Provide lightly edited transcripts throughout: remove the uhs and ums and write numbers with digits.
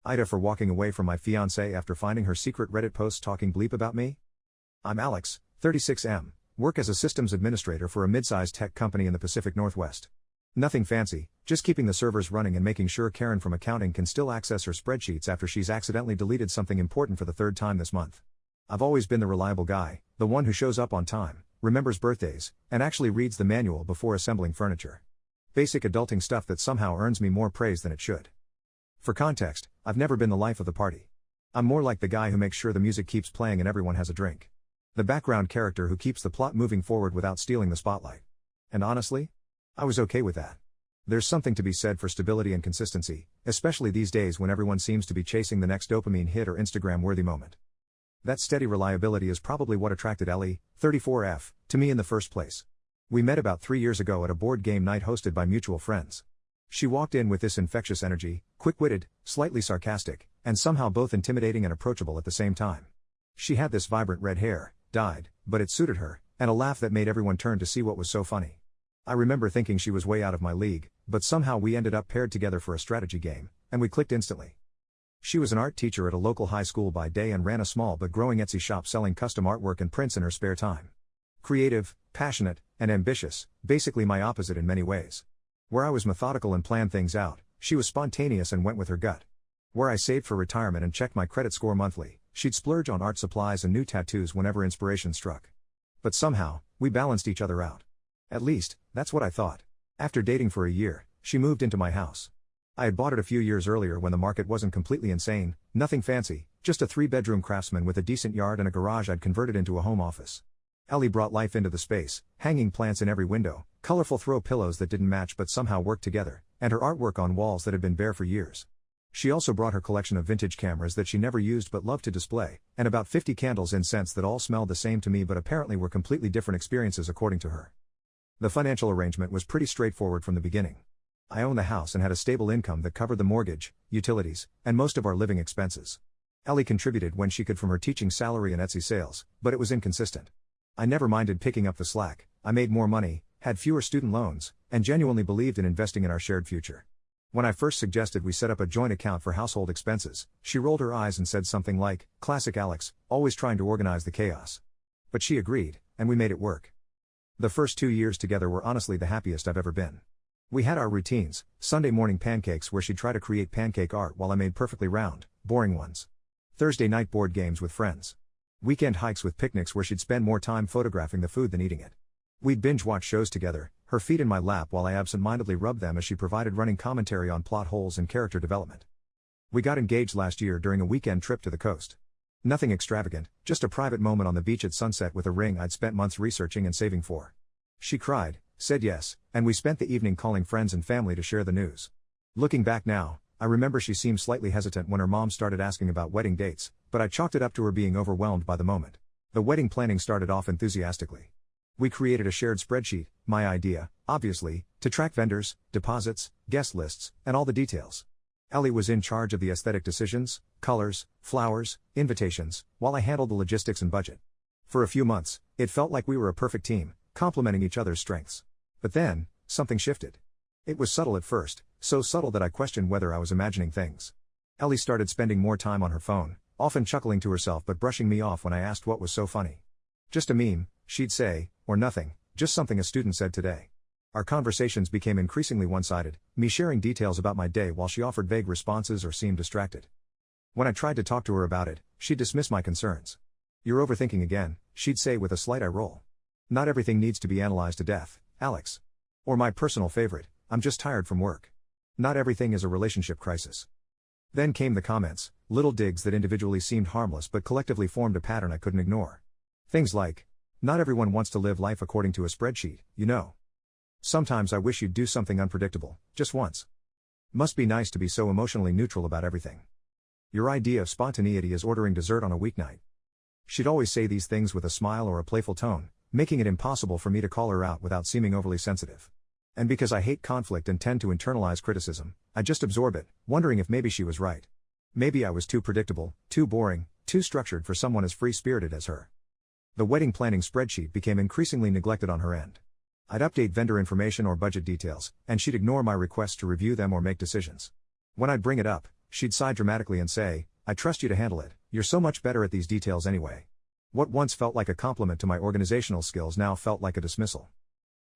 AITA for walking away from my fiancée after finding her secret Reddit posts talking bleep about me? I'm Alex, 36M, work as a systems administrator for a mid-sized tech company in the Pacific Northwest. Nothing fancy, just keeping the servers running and making sure Karen from accounting can still access her spreadsheets after she's accidentally deleted something important for the third time this month. I've always been the reliable guy, the one who shows up on time, remembers birthdays, and actually reads the manual before assembling furniture. Basic adulting stuff that somehow earns me more praise than it should. For context, I've never been the life of the party. I'm more like the guy who makes sure the music keeps playing and everyone has a drink. The background character who keeps the plot moving forward without stealing the spotlight. And honestly, I was okay with that. There's something to be said for stability and consistency, especially these days when everyone seems to be chasing the next dopamine hit or Instagram-worthy moment. That steady reliability is probably what attracted Ellie, 34F, to me in the first place. We met about 3 years ago at a board game night hosted by mutual friends. She walked in with this infectious energy, quick-witted, slightly sarcastic, and somehow both intimidating and approachable at the same time. She had this vibrant red hair, dyed, but it suited her, and a laugh that made everyone turn to see what was so funny. I remember thinking she was way out of my league, but somehow we ended up paired together for a strategy game, and we clicked instantly. She was an art teacher at a local high school by day and ran a small but growing Etsy shop selling custom artwork and prints in her spare time. Creative, passionate, and ambitious, basically my opposite in many ways. Where I was methodical and planned things out, she was spontaneous and went with her gut. Where I saved for retirement and checked my credit score monthly, she'd splurge on art supplies and new tattoos whenever inspiration struck. But somehow, we balanced each other out. At least, that's what I thought. After dating for a year, she moved into my house. I had bought it a few years earlier when the market wasn't completely insane, nothing fancy, just a 3-bedroom craftsman with a decent yard and a garage I'd converted into a home office. Ellie brought life into the space, hanging plants in every window, colorful throw pillows that didn't match but somehow worked together, and her artwork on walls that had been bare for years. She also brought her collection of vintage cameras that she never used but loved to display, and about 50 candles and scents that all smelled the same to me but apparently were completely different experiences according to her. The financial arrangement was pretty straightforward from the beginning. I owned the house and had a stable income that covered the mortgage, utilities, and most of our living expenses. Ellie contributed when she could from her teaching salary and Etsy sales, but it was inconsistent. I never minded picking up the slack. I made more money, had fewer student loans, and genuinely believed in investing in our shared future. When I first suggested we set up a joint account for household expenses, she rolled her eyes and said something like, "Classic Alex, always trying to organize the chaos." But she agreed, and we made it work. The first 2 years together were honestly the happiest I've ever been. We had our routines: Sunday morning pancakes where she'd try to create pancake art while I made perfectly round, boring ones. Thursday night board games with friends. Weekend hikes with picnics where she'd spend more time photographing the food than eating it. We'd binge watch shows together, her feet in my lap while I absent-mindedly rubbed them as she provided running commentary on plot holes and character development. We got engaged last year during a weekend trip to the coast. Nothing extravagant, just a private moment on the beach at sunset with a ring I'd spent months researching and saving for. She cried, said yes, and we spent the evening calling friends and family to share the news. Looking back now, I remember she seemed slightly hesitant when her mom started asking about wedding dates, but I chalked it up to her being overwhelmed by the moment. The wedding planning started off enthusiastically. We created a shared spreadsheet, my idea, obviously, to track vendors, deposits, guest lists, and all the details. Ellie was in charge of the aesthetic decisions, colors, flowers, invitations, while I handled the logistics and budget. For a few months, it felt like we were a perfect team, complementing each other's strengths. But then, something shifted. It was subtle at first, so subtle that I questioned whether I was imagining things. Ellie started spending more time on her phone, often chuckling to herself but brushing me off when I asked what was so funny. "Just a meme," she'd say, or "nothing, just something a student said today." Our conversations became increasingly one-sided, me sharing details about my day while she offered vague responses or seemed distracted. When I tried to talk to her about it, she'd dismiss my concerns. "You're overthinking again," she'd say with a slight eye roll. "Not everything needs to be analyzed to death, Alex." Or my personal favorite, "I'm just tired from work." Not everything is a relationship crisis. Then came the comments, little digs that individually seemed harmless but collectively formed a pattern I couldn't ignore. Things like, "Not everyone wants to live life according to a spreadsheet, you know. Sometimes I wish you'd do something unpredictable, just once. Must be nice to be so emotionally neutral about everything. Your idea of spontaneity is ordering dessert on a weeknight." She'd always say these things with a smile or a playful tone, making it impossible for me to call her out without seeming overly sensitive. And because I hate conflict and tend to internalize criticism, I just absorb it, wondering if maybe she was right. Maybe I was too predictable, too boring, too structured for someone as free-spirited as her. The wedding planning spreadsheet became increasingly neglected on her end. I'd update vendor information or budget details, and she'd ignore my requests to review them or make decisions. When I'd bring it up, she'd sigh dramatically and say, "I trust you to handle it, you're so much better at these details anyway." What once felt like a compliment to my organizational skills now felt like a dismissal.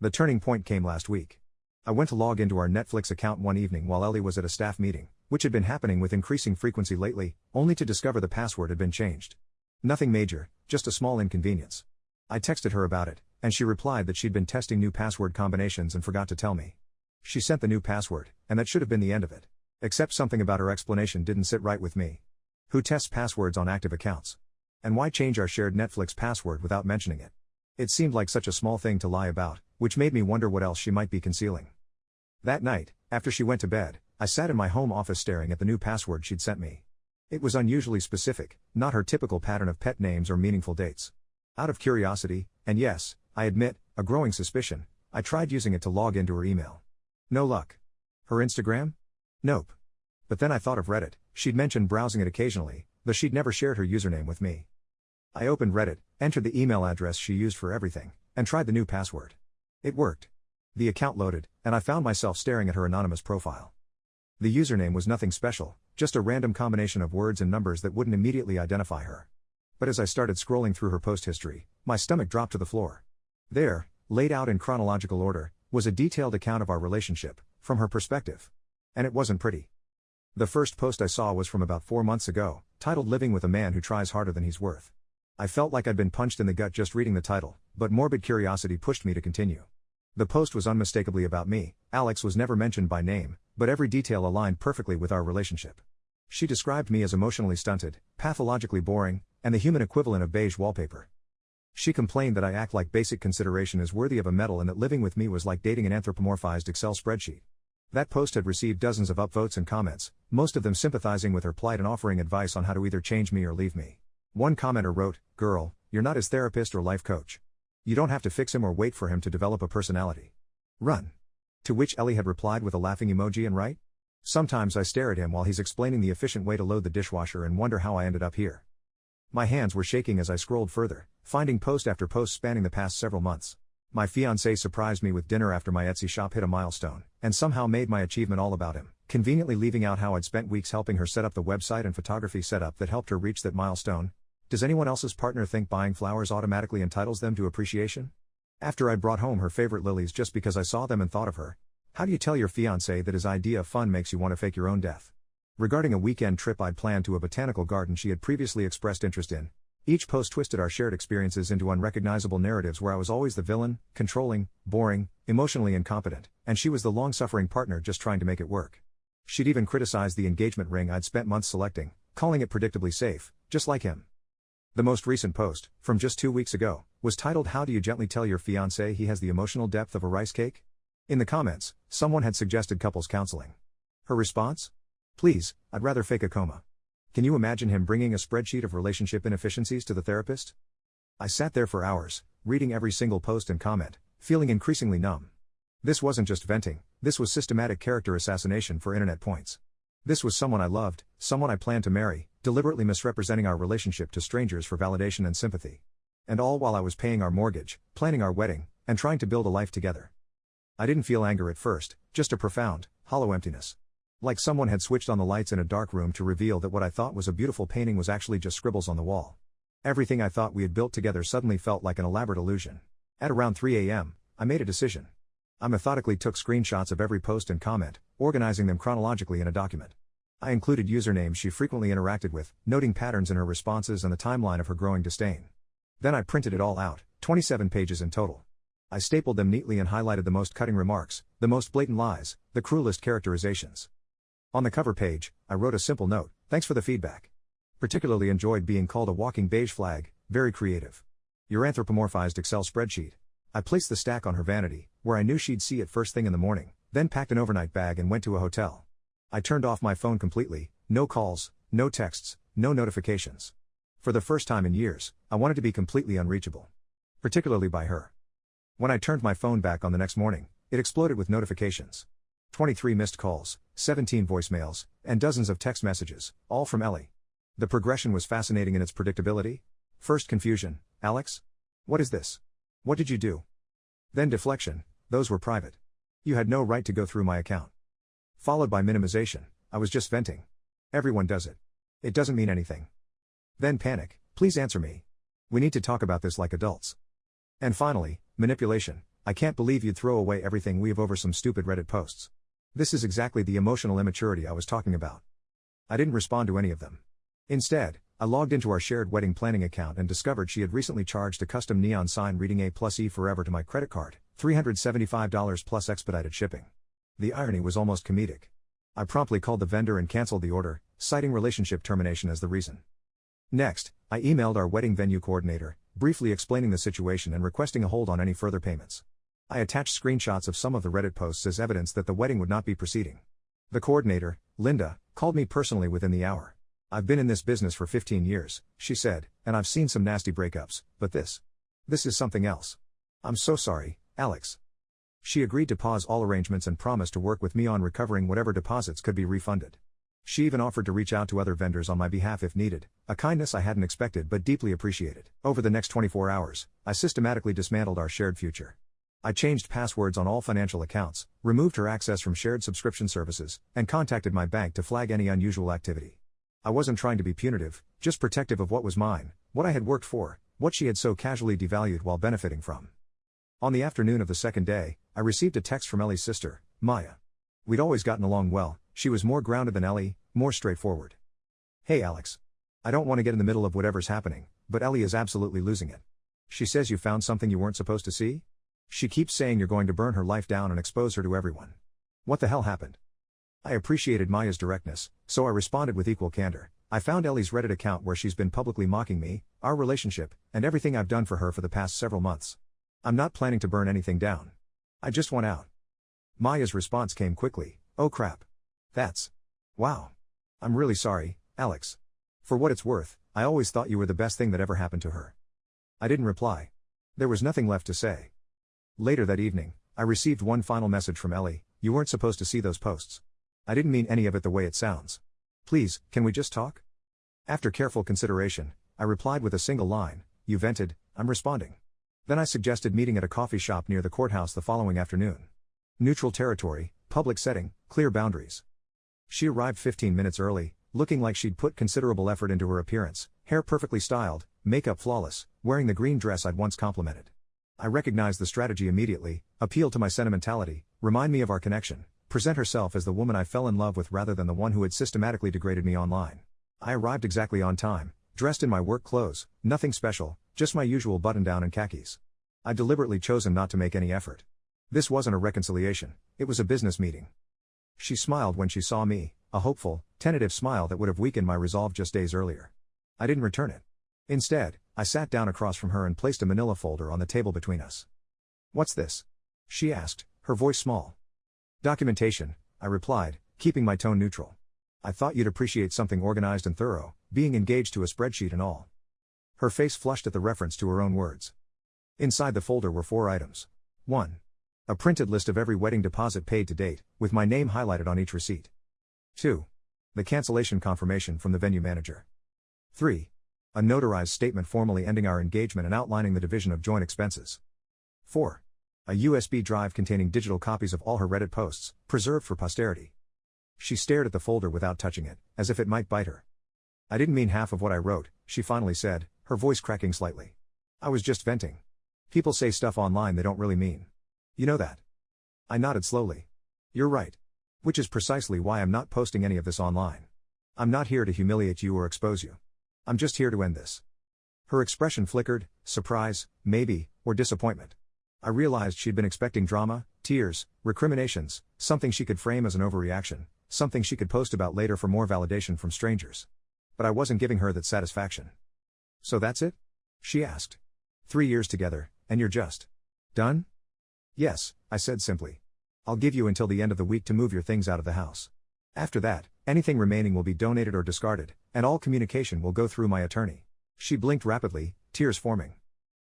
The turning point came last week. I went to log into our Netflix account one evening while Ellie was at a staff meeting, which had been happening with increasing frequency lately, only to discover the password had been changed. Nothing major, just a small inconvenience. I texted her about it, and she replied that she'd been testing new password combinations and forgot to tell me. She sent the new password, and that should have been the end of it. Except something about her explanation didn't sit right with me. Who tests passwords on active accounts? And why change our shared Netflix password without mentioning it? It seemed like such a small thing to lie about, which made me wonder what else she might be concealing. That night, after she went to bed, I sat in my home office staring at the new password she'd sent me. It was unusually specific, not her typical pattern of pet names or meaningful dates. Out of curiosity, and yes, I admit, a growing suspicion, I tried using it to log into her email. No luck. Her Instagram? Nope. But then I thought of Reddit. She'd mentioned browsing it occasionally, though she'd never shared her username with me. I opened Reddit, entered the email address she used for everything, and tried the new password. It worked. The account loaded, and I found myself staring at her anonymous profile. The username was nothing special, just a random combination of words and numbers that wouldn't immediately identify her. But as I started scrolling through her post history, my stomach dropped to the floor. There, laid out in chronological order, was a detailed account of our relationship, from her perspective. And it wasn't pretty. The first post I saw was from about 4 months ago, titled "Living with a Man Who Tries Harder Than He's Worth." I felt like I'd been punched in the gut just reading the title, but morbid curiosity pushed me to continue. The post was unmistakably about me. Alex was never mentioned by name, but every detail aligned perfectly with our relationship. She described me as emotionally stunted, pathologically boring, and the human equivalent of beige wallpaper. She complained that I act like basic consideration is worthy of a medal and that living with me was like dating an anthropomorphized Excel spreadsheet. That post had received dozens of upvotes and comments, most of them sympathizing with her plight and offering advice on how to either change me or leave me. One commenter wrote, "Girl, you're not his therapist or life coach. You don't have to fix him or wait for him to develop a personality. Run." To which Ellie had replied with a laughing emoji and right? Sometimes I stare at him while he's explaining the efficient way to load the dishwasher and wonder how I ended up here. My hands were shaking as I scrolled further, finding post after post spanning the past several months. My fiancé surprised me with dinner after my Etsy shop hit a milestone, and somehow made my achievement all about him, conveniently leaving out how I'd spent weeks helping her set up the website and photography setup that helped her reach that milestone. Does anyone else's partner think buying flowers automatically entitles them to appreciation? After I'd brought home her favorite lilies just because I saw them and thought of her. How do you tell your fiancé that his idea of fun makes you want to fake your own death? Regarding a weekend trip I'd planned to a botanical garden she had previously expressed interest in. Each post twisted our shared experiences into unrecognizable narratives where I was always the villain, controlling, boring, emotionally incompetent, and she was the long-suffering partner just trying to make it work. She'd even criticized the engagement ring I'd spent months selecting, calling it predictably safe, just like him. The most recent post, from just 2 weeks ago, was titled "How do you gently tell your fiancé he has the emotional depth of a rice cake?" In the comments, someone had suggested couples counseling. Her response? "Please, I'd rather fake a coma." Can you imagine him bringing a spreadsheet of relationship inefficiencies to the therapist? I sat there for hours, reading every single post and comment, feeling increasingly numb. This wasn't just venting, this was systematic character assassination for internet points. This was someone I loved, someone I planned to marry, deliberately misrepresenting our relationship to strangers for validation and sympathy. And all while I was paying our mortgage, planning our wedding, and trying to build a life together. I didn't feel anger at first, just a profound, hollow emptiness. Like someone had switched on the lights in a dark room to reveal that what I thought was a beautiful painting was actually just scribbles on the wall. Everything I thought we had built together suddenly felt like an elaborate illusion. At around 3 a.m., I made a decision. I methodically took screenshots of every post and comment, organizing them chronologically in a document. I included usernames she frequently interacted with, noting patterns in her responses and the timeline of her growing disdain. Then I printed it all out, 27 pages in total. I stapled them neatly and highlighted the most cutting remarks, the most blatant lies, the cruelest characterizations. On the cover page, I wrote a simple note: "Thanks for the feedback. Particularly enjoyed being called a walking beige flag, very creative. Your anthropomorphized Excel spreadsheet." I placed the stack on her vanity, where I knew she'd see it first thing in the morning, then packed an overnight bag and went to a hotel. I turned off my phone completely, no calls, no texts, no notifications. For the first time in years, I wanted to be completely unreachable. Particularly by her. When I turned my phone back on the next morning, it exploded with notifications. 23 missed calls, 17 voicemails, and dozens of text messages, all from Ellie. The progression was fascinating in its predictability. First confusion: "Alex? What is this? What did you do?" Then deflection: "Those were private. You had no right to go through my account." Followed by minimization: "I was just venting." Everyone does it. It doesn't mean anything. Then panic, please answer me. We need to talk about this like adults. And finally, manipulation. I can't believe you'd throw away everything we have over some stupid Reddit posts. This is exactly the emotional immaturity I was talking about. I didn't respond to any of them. Instead, I logged into our shared wedding planning account and discovered she had recently charged a custom neon sign reading A+E forever to my credit card, $375 plus expedited shipping. The irony was almost comedic. I promptly called the vendor and canceled the order, citing relationship termination as the reason. Next, I emailed our wedding venue coordinator, briefly explaining the situation and requesting a hold on any further payments. I attached screenshots of some of the Reddit posts as evidence that the wedding would not be proceeding. The coordinator, Linda, called me personally within the hour. I've been in this business for 15 years, she said, and I've seen some nasty breakups, but this is something else. I'm so sorry, Alex. She agreed to pause all arrangements and promised to work with me on recovering whatever deposits could be refunded. She even offered to reach out to other vendors on my behalf if needed, a kindness I hadn't expected but deeply appreciated. Over the next 24 hours, I systematically dismantled our shared future. I changed passwords on all financial accounts, removed her access from shared subscription services, and contacted my bank to flag any unusual activity. I wasn't trying to be punitive, just protective of what was mine, what I had worked for, what she had so casually devalued while benefiting from. On the afternoon of the second day, I received a text from Ellie's sister, Maya. We'd always gotten along well, she was more grounded than Ellie, more straightforward. Hey Alex. I don't want to get in the middle of whatever's happening, but Ellie is absolutely losing it. She says you found something you weren't supposed to see? She keeps saying you're going to burn her life down and expose her to everyone. What the hell happened? I appreciated Maya's directness, so I responded with equal candor. I found Ellie's Reddit account where she's been publicly mocking me, our relationship, and everything I've done for her for the past several months. I'm not planning to burn anything down. I just want out. Maya's response came quickly. Oh crap. Wow. I'm really sorry, Alex. For what it's worth, I always thought you were the best thing that ever happened to her. I didn't reply. There was nothing left to say. Later that evening, I received one final message from Ellie. You weren't supposed to see those posts. I didn't mean any of it the way it sounds. Please, can we just talk? After careful consideration, I replied with a single line. You vented, I'm responding. Then I suggested meeting at a coffee shop near the courthouse the following afternoon. Neutral territory, public setting, clear boundaries. She arrived 15 minutes early, looking like she'd put considerable effort into her appearance, hair perfectly styled, makeup flawless, wearing the green dress I'd once complimented. I recognized the strategy immediately, appeal to my sentimentality, remind me of our connection, present herself as the woman I fell in love with rather than the one who had systematically degraded me online. I arrived exactly on time, dressed in my work clothes, nothing special, just my usual button-down and khakis. I'd deliberately chosen not to make any effort. This wasn't a reconciliation, it was a business meeting. She smiled when she saw me, a hopeful, tentative smile that would have weakened my resolve just days earlier. I didn't return it. Instead, I sat down across from her and placed a manila folder on the table between us. What's this? She asked, her voice small. Documentation, I replied, keeping my tone neutral. I thought you'd appreciate something organized and thorough, being engaged to a spreadsheet and all. Her face flushed at the reference to her own words. Inside the folder were 4 items. 1. A printed list of every wedding deposit paid to date, with my name highlighted on each receipt. 2. The cancellation confirmation from the venue manager. 3. A notarized statement formally ending our engagement and outlining the division of joint expenses. 4. A USB drive containing digital copies of all her Reddit posts, preserved for posterity. She stared at the folder without touching it, as if it might bite her. I didn't mean half of what I wrote, she finally said, her voice cracking slightly. I was just venting. People say stuff online they don't really mean. You know that. I nodded slowly. You're right. Which is precisely why I'm not posting any of this online. I'm not here to humiliate you or expose you. I'm just here to end this. Her expression flickered, surprise, maybe, or disappointment. I realized she'd been expecting drama, tears, recriminations, something she could frame as an overreaction, something she could post about later for more validation from strangers. But I wasn't giving her that satisfaction. So that's it? She asked. 3 years together, and you're just done? Yes, I said simply. I'll give you until the end of the week to move your things out of the house. After that, anything remaining will be donated or discarded, and all communication will go through my attorney. She blinked rapidly, tears forming.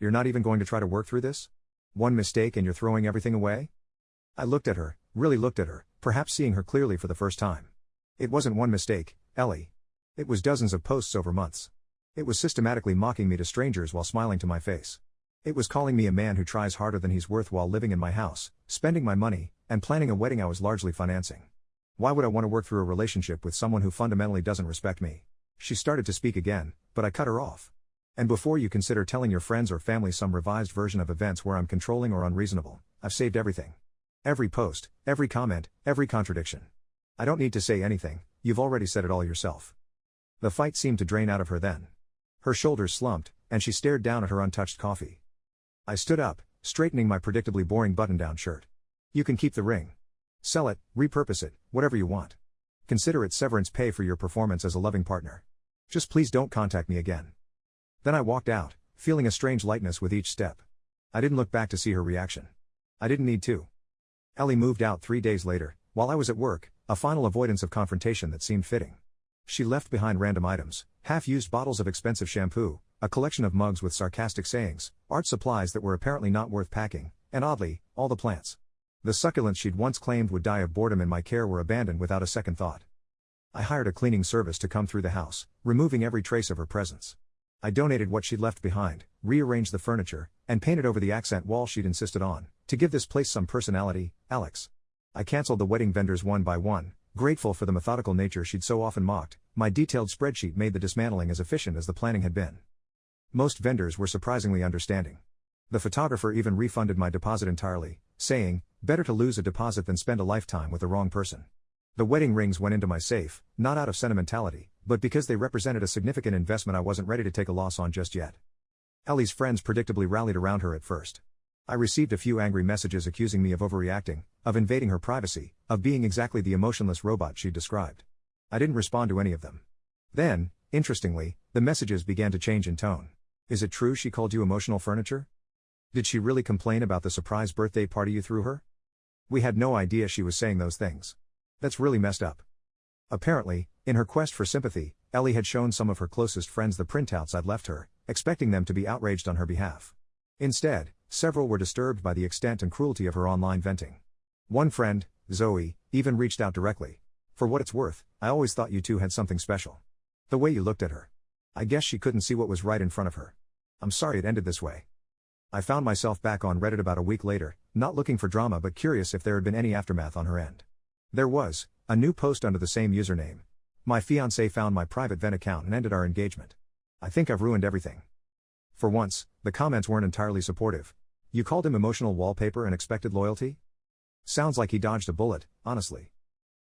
You're not even going to try to work through this? One mistake and you're throwing everything away? I looked at her, really looked at her, perhaps seeing her clearly for the first time. It wasn't one mistake, Ellie. It was dozens of posts over months. It was systematically mocking me to strangers while smiling to my face. It was calling me a man who tries harder than he's worth while living in my house, spending my money, and planning a wedding I was largely financing. Why would I want to work through a relationship with someone who fundamentally doesn't respect me? She started to speak again, but I cut her off. And before you consider telling your friends or family some revised version of events where I'm controlling or unreasonable, I've saved everything. Every post, every comment, every contradiction. I don't need to say anything, you've already said it all yourself. The fight seemed to drain out of her then. Her shoulders slumped, and she stared down at her untouched coffee. I stood up, straightening my predictably boring button-down shirt. You can keep the ring. Sell it, repurpose it, whatever you want. Consider it severance pay for your performance as a loving partner. Just please don't contact me again. Then I walked out, feeling a strange lightness with each step. I didn't look back to see her reaction. I didn't need to. Ellie moved out 3 days later, while I was at work, a final avoidance of confrontation that seemed fitting. She left behind random items, half-used bottles of expensive shampoo, a collection of mugs with sarcastic sayings, art supplies that were apparently not worth packing, and oddly, all the plants. The succulents she'd once claimed would die of boredom in my care were abandoned without a second thought. I hired a cleaning service to come through the house, removing every trace of her presence. I donated what she'd left behind, rearranged the furniture, and painted over the accent wall she'd insisted on, to give this place some personality, Alex. I canceled the wedding vendors one by one, grateful for the methodical nature she'd so often mocked. My detailed spreadsheet made the dismantling as efficient as the planning had been. Most vendors were surprisingly understanding. The photographer even refunded my deposit entirely, saying, better to lose a deposit than spend a lifetime with the wrong person. The wedding rings went into my safe, not out of sentimentality, but because they represented a significant investment I wasn't ready to take a loss on just yet. Ellie's friends predictably rallied around her at first. I received a few angry messages accusing me of overreacting, of invading her privacy, of being exactly the emotionless robot she'd described. I didn't respond to any of them. Then, interestingly, the messages began to change in tone. Is it true she called you emotional furniture? Did she really complain about the surprise birthday party you threw her? We had no idea she was saying those things. That's really messed up. Apparently, in her quest for sympathy, Ellie had shown some of her closest friends the printouts I'd left her, expecting them to be outraged on her behalf. Instead, several were disturbed by the extent and cruelty of her online venting. One friend, Zoe, even reached out directly. For what it's worth, I always thought you two had something special. The way you looked at her. I guess she couldn't see what was right in front of her. I'm sorry it ended this way. I found myself back on Reddit about a week later, not looking for drama but curious if there had been any aftermath on her end. There was, a new post under the same username. My fiancée found my private vent account and ended our engagement. I think I've ruined everything. For once, the comments weren't entirely supportive. You called him emotional wallpaper and expected loyalty? Sounds like he dodged a bullet, honestly.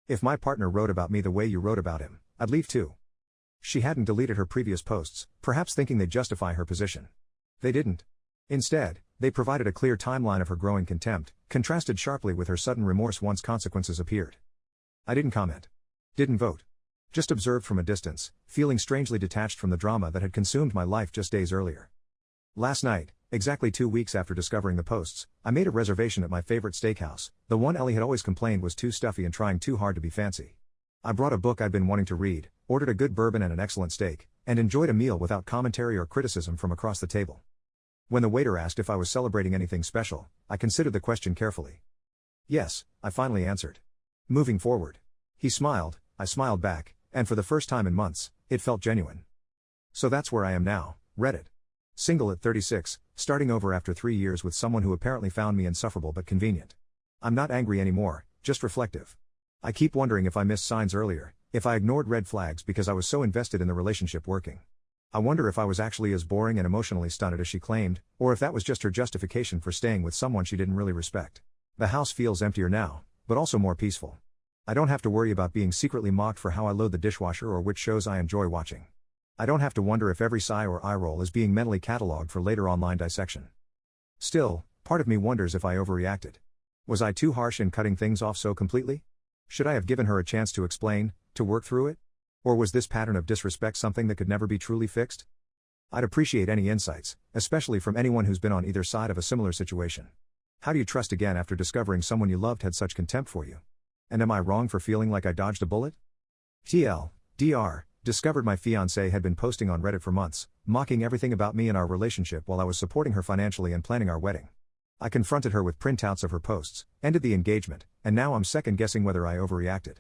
If my partner wrote about me the way you wrote about him, I'd leave too. She hadn't deleted her previous posts, perhaps thinking they'd justify her position. They didn't. Instead, they provided a clear timeline of her growing contempt, contrasted sharply with her sudden remorse once consequences appeared. I didn't comment. Didn't vote. Just observed from a distance, feeling strangely detached from the drama that had consumed my life just days earlier. Last night, exactly 2 weeks after discovering the posts, I made a reservation at my favorite steakhouse, the one Ellie had always complained was too stuffy and trying too hard to be fancy. I brought a book I'd been wanting to read, ordered a good bourbon and an excellent steak, and enjoyed a meal without commentary or criticism from across the table. When the waiter asked if I was celebrating anything special, I considered the question carefully. Yes, I finally answered. Moving forward. He smiled, I smiled back, and for the first time in months, it felt genuine. So that's where I am now, Reddit. Single at 36, starting over after 3 years with someone who apparently found me insufferable but convenient. I'm not angry anymore, just reflective. I keep wondering if I missed signs earlier, if I ignored red flags because I was so invested in the relationship working. I wonder if I was actually as boring and emotionally stunted as she claimed, or if that was just her justification for staying with someone she didn't really respect. The house feels emptier now, but also more peaceful. I don't have to worry about being secretly mocked for how I load the dishwasher or which shows I enjoy watching. I don't have to wonder if every sigh or eye roll is being mentally catalogued for later online dissection. Still, part of me wonders if I overreacted. Was I too harsh in cutting things off so completely? Should I have given her a chance to explain, to work through it? Or was this pattern of disrespect something that could never be truly fixed? I'd appreciate any insights, especially from anyone who's been on either side of a similar situation. How do you trust again after discovering someone you loved had such contempt for you? And am I wrong for feeling like I dodged a bullet? TLDR, discovered my fiancée had been posting on Reddit for months, mocking everything about me and our relationship while I was supporting her financially and planning our wedding. I confronted her with printouts of her posts, ended the engagement, and now I'm second guessing whether I overreacted.